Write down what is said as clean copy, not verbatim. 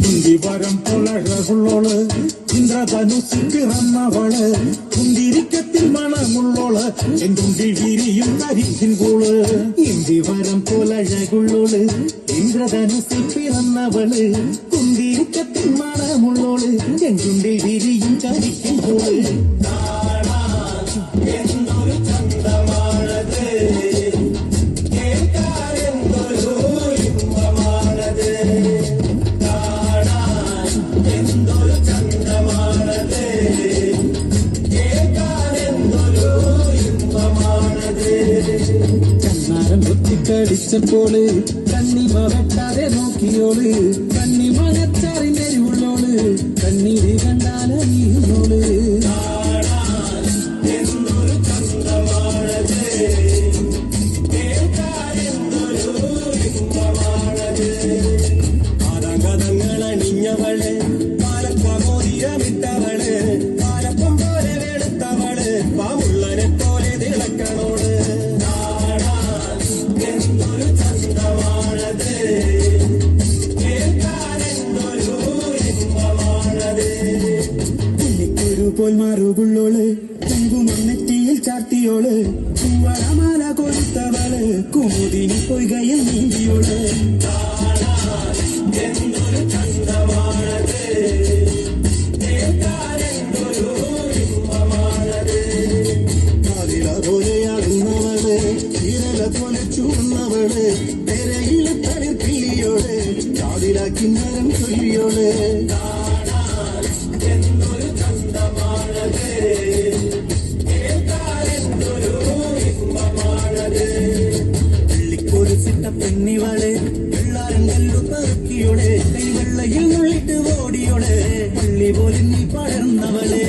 ഇന്ദിവരം പുലഴകുള്ളോള് ഇന്ദ്രധനുസിൽ പിറന്നവള് കുന്തിരിക്കത്തിൽ മണമുള്ളോള് എന്തുണ്ടിൽ വിരിയും കരിക്കിൻ കൂള് ഇന്ദിവരം പുലഴകുള്ളോള് ഇന്ദ്രധനുസിൽ പിറന്നവള് കുന്തിരിക്കത്തിൽ മണമുള്ളോള് എന്തുണ്ടിൽ വിരിയും കരിക്കിൻ കൂള് എന്തൊരു ചന്തമാണത് ടിച്ചപ്പോള് കണ്ണിമ വെട്ടാതെ നോക്കിയോള് കണ്ണിമ നച്ചാറിനെരിവുള്ളോള് കണ്ണീര് കണ്ടാലറിയുന്നോള് ആദാങ്കതങ്ങളണിഞ്ഞവള് പാലപ്പമോതിരമിട്ടവള് പാലപ്പം പോലെ വെളുത്തവള് പാമുള്ളനെ പോലെ തിളക്കണോള് പോൽ മാറുകുള്ളോള് കുങ്കുമന്നെറ്റിയിൽ ചാർത്തിയോള് പൂവളമാല കൊടുത്തവള് കുമുദിനി പൊയ്കയിൽ നീന്തിയോള് എന്തൊരു ചന്തമാണത് കാതില പോലെയാകുന്നവള് വിരല പോലെ ചൂടുന്നവള് തെരയിലെ തളിർക്കിളിയോള് കാതിലാക്കി മരം ചൊല്ലിയോള് പെണ്ണിവള് വെള്ളാരം കല്ലു പെറുക്കിയോളെ കൈവെള്ളയിൽ നുള്ളിട്ട് ഓടിയോളെ പള്ളി പോലും നീ പടർന്നവളെ